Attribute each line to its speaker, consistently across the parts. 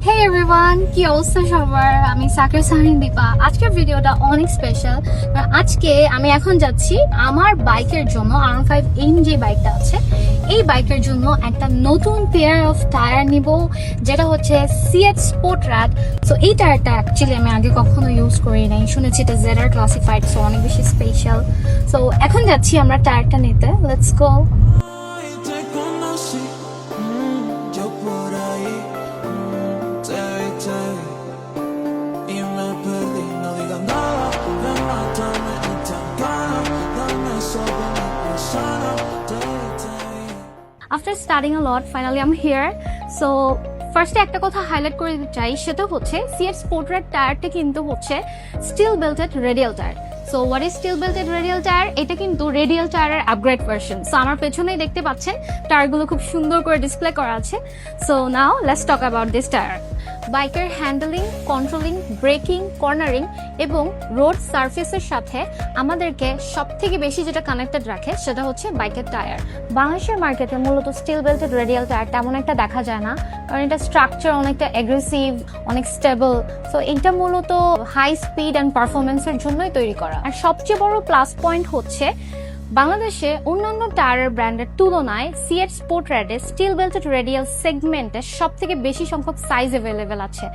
Speaker 1: Hey everyone, কি অবস্থা সবার? আমি সাকির সাহিন দীপা। আজকের ভিডিওটা অনেক স্পেশাল। আজকে আমি এখন যাচ্ছি আমার বাইকের জন্য R15 AIM যে বাইকটা আছে এই বাইকের জন্য একটা নতুন পেয়ার অফ টায়ার নিব, যেটা হচ্ছে সিএট স্পোর্ট র্যাড। সো এই টায়ারটা অ্যাকচুয়ালি আমি আগে কখনো ইউজ করি নাই, শুনেছি এটা ZR ক্লাসিফাইড, সো অনেক বেশি স্পেশাল। সো এখন যাচ্ছি আমরা টায়ারটা নিতে। Let's go. After studying a lot, finally I'm here. So ফার্স্টে একটা কথা হাইলাইট করে দিতে চাই, সেটা হচ্ছে সিএট স্পোর্ট র্যাড টায়ারটা কিন্তু হচ্ছে steel belted radial tyre. So what is steel belted radial tyre? এটা কিন্তু রেডিয়াল টায়ারের আপগ্রেড ভার্সন। সো আমার পেছনেই দেখতে পাচ্ছেন টায়ারগুলো খুব সুন্দর করে ডিসপ্লে করা আছে। So now let's talk about this tyre. বাইকের হ্যান্ডলিং, কন্ট্রোলিং, ব্রেকিং, কর্নারিং এবং রোড সারফেসের সাথে আমাদেরকে সব থেকে বেশি যেটা কানেক্টেড রাখে সেটা হচ্ছে বাইকের টায়ার। বাংলাদেশের মার্কেটে মূলত স্টিল বেল্টেড রেডিয়াল টায়ার তেমন একটা দেখা যায় না, কারণ এটা স্ট্রাকচার অনেকটা অ্যাগ্রেসিভ, অনেক স্টেবল। সো এটা মূলত হাই স্পিড অ্যান্ড পারফরমেন্সের জন্যই তৈরি করা। আর সবচেয়ে বড় প্লাস পয়েন্ট হচ্ছে বাংলাদেশে অন্যান্য টায়ার ব্র্যান্ডের তুলনায় সিএট স্পোর্ট র্যাডে স্টিল বেল্টেড রেডিয়াল সেগমেন্টে সব থেকে বেশি সংখ্যক সাইজ অ্যাভেলেবেল আছে।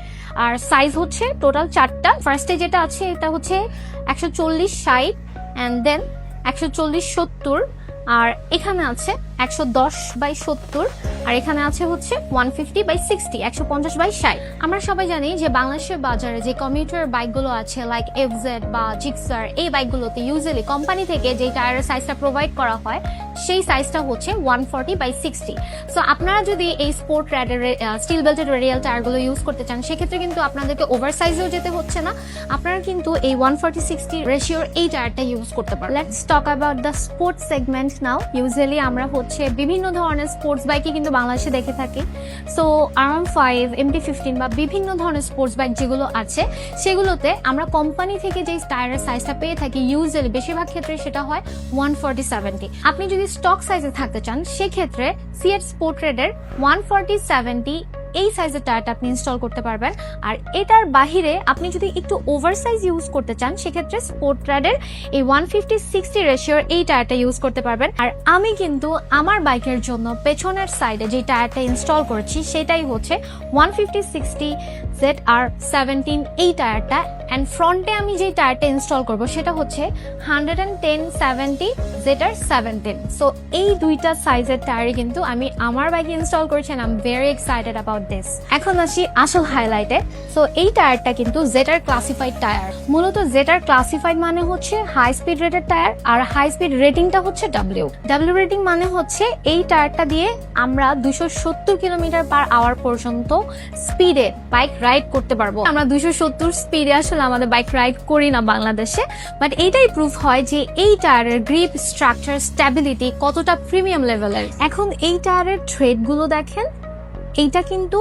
Speaker 1: আর সাইজ হচ্ছে টোটাল 4টা। ফার্স্টে যেটা আছে এটা হচ্ছে 140/60 অ্যান্ড দেন 140/70, আর এখানে আছে 110/70, আর এখানে আছে হচ্ছে 150/60, 150/60। আমরা সবাই জানি যে বাংলাদেশের বাজারে যে কমিউটার বাইকগুলো আছে লাইক এফজেড বা জিক্সার, এই বাইকগুলোতে ইউজুয়ালি কোম্পানি থেকে যে টায়ারের সাইজটা প্রোভাইড করা হয় সেই সাইজটা হচ্ছে 140/60। সো আপনারা যদি এই স্পোর্ট র্যাডের স্টিল বেল্টেড রেডিয়াল টায়ারগুলো ইউজ করতে চান, সেক্ষেত্রে কিন্তু আপনাদেরকে ওভার সাইজেও যেতে হচ্ছে না, আপনারা কিন্তু এই 140/60 রেশিওর এই টায়ারটা ইউজ করতে পারেন। Let's talk about the sports segment now. Usually আমরা হচ্ছে বিভিন্ন ধরনের স্পোর্টস বাইকই কিন্তু বাংলাদেশে দেখে থাকি। সো R15, MT-15 বা বিভিন্ন ধরনের স্পোর্টস বাইক যেগুলো আছে সেগুলোতে আমরা কোম্পানি থেকে যে টায়ারের সাইজটা পেয়ে থাকি ইউজুয়ালি বেশিরভাগ ক্ষেত্রে সেটা হয় 140/70। আপনি যদি স্টক সাইজে থাকতে চান সেক্ষেত্রে সিএট স্পোর্ট র্যাডের 140/70 এই সাইজের টায়ারটা আপনি ইনস্টল করতে পারবেন। আর এটার বাহিরে আপনি যদি একটু ওভার সাইজ ইউজ করতে চান সেক্ষেত্রে স্পোর্ট র্যাডের এই 150/60 রেশিওর এই টায়ারটা ইউজ করতে পারবেন। আর আমি কিন্তু আমার বাইকের জন্য পেছনের সাইডে যে টায়ারটা ইনস্টল করেছি সেটাই হচ্ছে 150/60 ZR17 এই টায়ারটা। অ্যান্ড ফ্রন্টে আমি যে টায়ারটা ইনস্টল করব সেটা হচ্ছে 110/70 ZR17। সো এই দুইটা সাইজের টায়ারই কিন্তু আমি আমার বাইকে ইনস্টল করেছি। I am very excited about this. এখন আসি আসল হাইলাইটে। সো এই টায়ারটা কিন্তু ZR ক্লাসিফাইড টায়ার। মূলত ZR ক্লাসিফাইড মানে হচ্ছে হাই স্পিড রেটেড টায়ার, আর হাই স্পিড রেটিংটা হচ্ছে ডাব্লিউ রেটিং মানে হচ্ছে এই টায়ারটা দিয়ে আমরা 270 km/h পর্যন্ত স্পিডে বাইক রাইড করতে পারবো। আমরা 270 স্পিডে আসলে আমাদের বাইক রাইড করি না বাংলাদেশে, বাট এইটাই প্রুফ হয় যে এই টায়ারের গ্রিপ, স্ট্রাকচার, স্ট্যাবিলিটি কতটা প্রিমিয়াম লেভেলের। এখন এই টায়ারের থ্রেড গুলো দেখেন, এইটা কিন্তু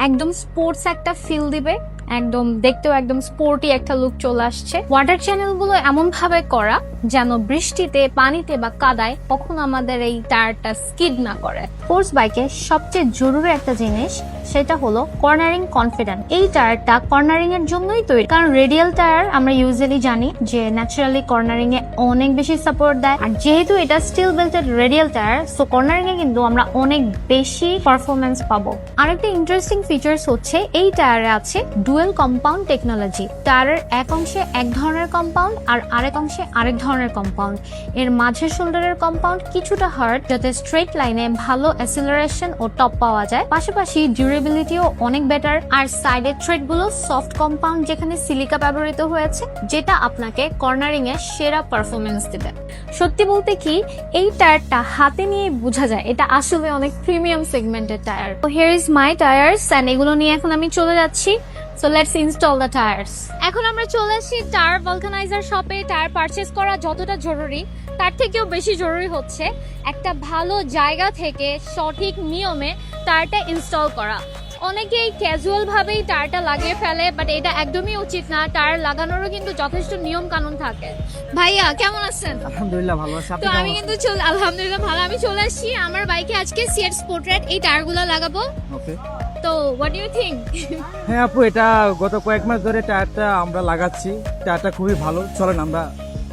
Speaker 1: একদম স্পোর্টস একটা ফিল দিবে, একদম দেখতেও একদম স্পোর্টি একটা লুক চলে আসছে। ওয়াটার চ্যানেল গুলো এমন ভাবে করা যেন বৃষ্টিতে, পানিতে বা কাদায় কখনো আমাদের এই টায়ারটা স্কিড না করে। স্পোর্টস বাইকে সবচেয়ে জরুরি একটা জিনিস সেটা হলো কর্নারিং কনফিডেন্ট। এই টায়ারটা কর্নারিং এর জন্যই তৈরি, কারণ রেডিয়াল টায়ার আমরা ইউজুয়ালি জানি যে ন্যাচারালি কর্নারিং এ অনেক বেশি সাপোর্ট দেয়, আর যেহেতু এটা steel belted radial tyre so cornering এ কিন্তু আমরা অনেক বেশি পারফরমেন্স পাবো। আরেকটা ইন্টারেস্টিং ফিচার্স হচ্ছে এই টায়ারে আছে ডুয়েল কম্পাউন্ড টেকনোলজি। টায়ারের এক অংশে এক ধরনের কম্পাউন্ড আর আরেক অংশে আরেক ধরনের কম্পাউন্ড। এর মাঝের শোল্ডারের কম্পাউন্ড কিছুটা হার্ড, যাতে স্ট্রেট লাইনে ভালো অ্যাসিলারেশন ও টপ পাওয়া যায়, পাশাপাশি ডিউরেবিলিটিও অনেক বেটার। আর সাইডের থ্রেড গুলো সফট কম্পাউন্ড, যেখানে সিলিকা ব্যবহৃত হয়েছে, যেটা আপনাকে কর্নারিং এ সেরা পারফরমেন্স দেবে। সত্যি বলতে কি, এই টায়ারটা হাতে নিয়ে বোঝা যায় এটা আসলে অনেক প্রিমিয়াম সেগমেন্টের টায়ার। তো here is my tyres, and এগুলো নিয়ে এখন আমি চলে যাচ্ছি। So let's install the tires. এখন আমরা চলে আসছি টায়ার ভলকানাইজার শপে। টায়ার পারচেজ করা যতটা জরুরি তার থেকেও বেশি জরুরি হচ্ছে একটা ভালো জায়গা থেকে সঠিক নিয়মে টায়ারটা ইনস্টল করা। অনেকেই ক্যাজুয়াল ভাবেই টায়ারটা লাগিয়ে ফেলে, বাট এটা একদমই উচিত না। টায়ার লাগানোরও কিন্তু যথেষ্ট নিয়ম কানুন থাকে। ভাইয়া কেমন আছেন?
Speaker 2: আলহামদুলিল্লাহ ভালো আছি।
Speaker 1: তো আমি কিন্তু আলহামদুলিল্লাহ ভালো। আমি চলে আসছি আমার বাইকে আজকে সিএট স্পোর্ট র্যাড এই টায়ারগুলো লাগাবো।
Speaker 2: ওকে।
Speaker 1: তো হোয়াট ডু ইউ থিংক?
Speaker 2: হ্যাঁ আপু, এটা গত কয়েক মাস ধরে টায়ারটা আমরা লাগাচ্ছি। টায়ারটা খুবই ভালো, চলেন আমরা।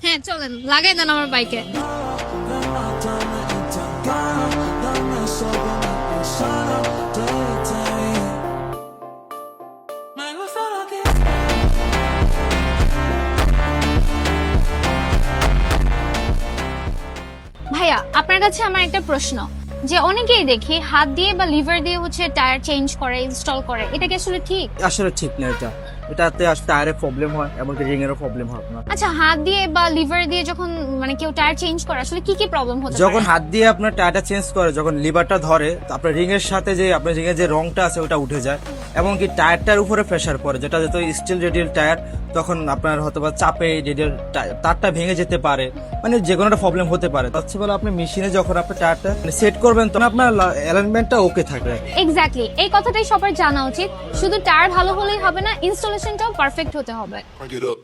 Speaker 1: হ্যাঁ চলেন, লাগাই দেন আমার বাইকে। ভাইয়া, আপনার কাছে আমার একটা প্রশ্ন, যে অনেকেই দেখি হাত দিয়ে বা লিভার দিয়ে হচ্ছে টায়ার চেঞ্জ করে, ইনস্টল করে, এটা কি আসলে ঠিক?
Speaker 2: আসলে ঠিক না এটাতে টায়ারের প্রবলেম হয়, এমনকি রিং এরও প্রবলেম হয় আপনার।
Speaker 1: আচ্ছা, হাত দিয়ে বা লিভার দিয়ে যখন মানে কেউ টায়ার চেঞ্জ করে আসলে কি কি প্রবলেম হতে পারে?
Speaker 2: যখন হাত দিয়ে আপনার টায়ারটা চেঞ্জ করে, যখন লিভারটা ধরে, তো আপনার রিং এর সাথে যে আপনার রিং এর যে রংটা আছে ওটা উঠে যায়, এমনকি টায়ারটার উপরে প্রেসার পড়ে, যেটা যেহেতু স্টিল রেডিয়াল টায়ার, তখন আপনার হয়তো বা চাপে রেডিয়াল তারটা ভেঙে যেতে পারে, মানে যে কোনো একটা প্রবলেম হতে পারে। তার চেয়ে ভালো আপনি মেশিনে যখন আপনি টায়ারটা সেট করবেন তখন আপনার অ্যালাইনমেন্টটা ওকে থাকবে।
Speaker 1: এক্স্যাক্টলি, এই কথাটাই সবার জানা উচিত। শুধু টায়ার ভালো হলেই হবে না, ইনস্টলেশনটাও পারফেক্ট হতে হবে।
Speaker 3: Crank it up.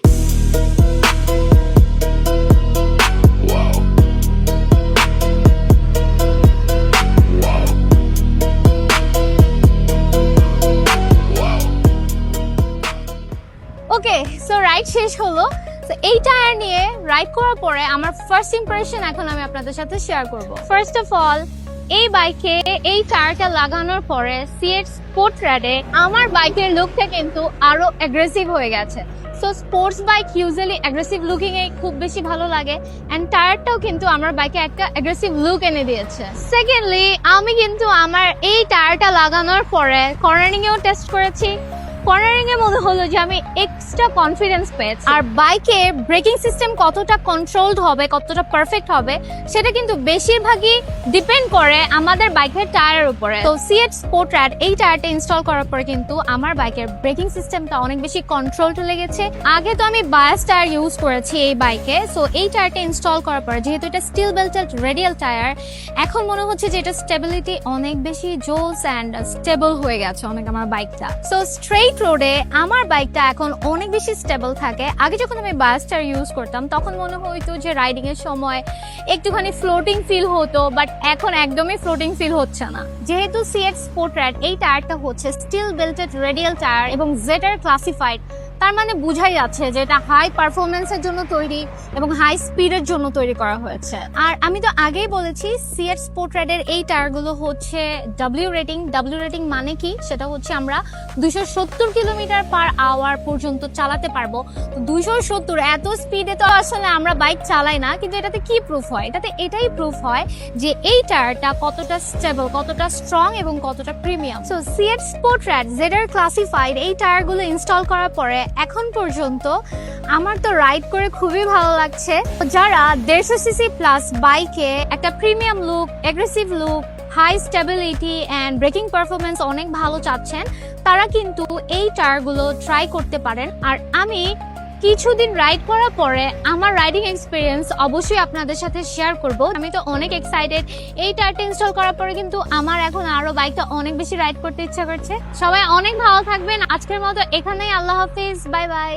Speaker 1: Okay, so ride শেষ হলো। তো এই টায়ার নিয়ে রাইড করার পরে আমার ফার্স্ট ইমপ্রেশন এখন আমি আপনাদের সাথে শেয়ার করব। ফার্স্ট অফ অল, এই বাইকে এই টায়ারটা লাগানোর পরে সিএট স্পোর্ট রাইডে আমার বাইকের লুকটা কিন্তু আরো অ্যাগ্রেসিভ হয়ে গেছে। So sports bike usually aggressive looking এ খুব বেশি ভালো লাগে, এন্ড টায়ারটাও কিন্তু আমার বাইকে একটা অ্যাগ্রেসিভ লুক এনে দিয়েছে। সেকেন্ডলি, আমি কিন্তু আমার এই টায়ারটা লাগানোর পরে কর্নারিং এও টেস্ট করেছি। কর্নারিং এ মনে হলো যে আমি এক্সট্রা কনফিডেন্স পেয়েছি। আর বাইকে ব্রেকিং সিস্টেম কতটা কন্ট্রোলড হবে, কতটা পারফেক্ট হবে, সেটা কিন্তু বেশিরভাগই ডিপেন্ড করে আমাদের বাইকের টায়ারের উপরে। তো সিএট স্পোর্ট রাইড এই টায়ারটা ইনস্টল করার পরে কিন্তু আমার বাইকের ব্রেকিং সিস্টেমটা অনেক বেশি কন্ট্রোলড লেগেছে। আগে তো আমি বায়াস টায়ার ইউজ করেছি এই বাইকে, সো এই টায়ারটা ইনস্টল করার পরে যেহেতু এটা স্টিল বেল্টেড রেডিয়াল টায়ার, এখন মনে হচ্ছে যে এটা স্টেবিলিটি অনেক বেশি জোস অ্যান্ড স্টেবল হয়ে গেছে অনেক আমার বাইকটা। সো স্ট্রেট রোডে আমার বাইকটা এখন অনেক বেশি স্টেবল থাকে। আগে যখন আমি বাসটার ইউজ করতাম তখন মনে হইতো যে রাইডিং এর সময় একটুখানি ফ্লোটিং ফিল হতো, বাট এখন একদমই ফ্লোটিং ফিল হচ্ছে না। যেহেতু সিএট স্পোর্ট রাইড এই টায়ারটা হচ্ছে স্টিল বেল্টেড রেডিয়াল টায়ার এবং জেটার ক্লাসিফাইড, তার মানে বুঝাই যাচ্ছে যে এটা হাই পারফরমেন্সের জন্য তৈরি এবং হাই স্পিডের জন্য তৈরি করা হয়েছে। আর আমি তো আগেই বলেছি সিএট স্পোর্ট রাইডের এই টায়ারগুলো হচ্ছে ডাব্লিউ রেটিং। ডাব্লিউ রেটিং মানে কি, সেটা হচ্ছে আমরা 270 কিলোমিটার পার আওয়ার পর্যন্ত চালাতে পারবো। তো 270 এত স্পিডে তো আসলে আমরা বাইক চালাই না, কিন্তু এটাতে কি প্রুফ হয়? এটাতে এটাই প্রুফ হয় যে এই টায়ারটা কতটা স্টেবল, কতটা স্ট্রং এবং কতটা premium. So CEAT sport ride জেডার ক্লাসিফাইড এই টায়ারগুলো ইনস্টল করার পরে এখন পর্যন্ত আমার তো রাইড করে খুবই ভালো লাগছে। যারা 150 সিসি প্লাস বাইকে একটা premium look, aggressive look, high stability and braking performance অনেক ভালো চাচ্ছেন, তারা কিন্তু এই টায়ারগুলো ট্রাই করতে পারেন। আর আমি কিছুদিন রাইড করার পরে আমার রাইডিং এক্সপিরিয়েন্স অবশ্যই আপনাদের সাথে শেয়ার করব। আমি তো অনেক এক্সাইটেড। এই টায়ারটা ইনস্টল করার পরে কিন্তু আমার এখন আরো বাইকটা অনেক বেশি রাইড করতে ইচ্ছা করছে। সবাই অনেক ভালো থাকবেন। আজকের মতো এখানেই, আল্লাহ হাফিজ, বাই বাই।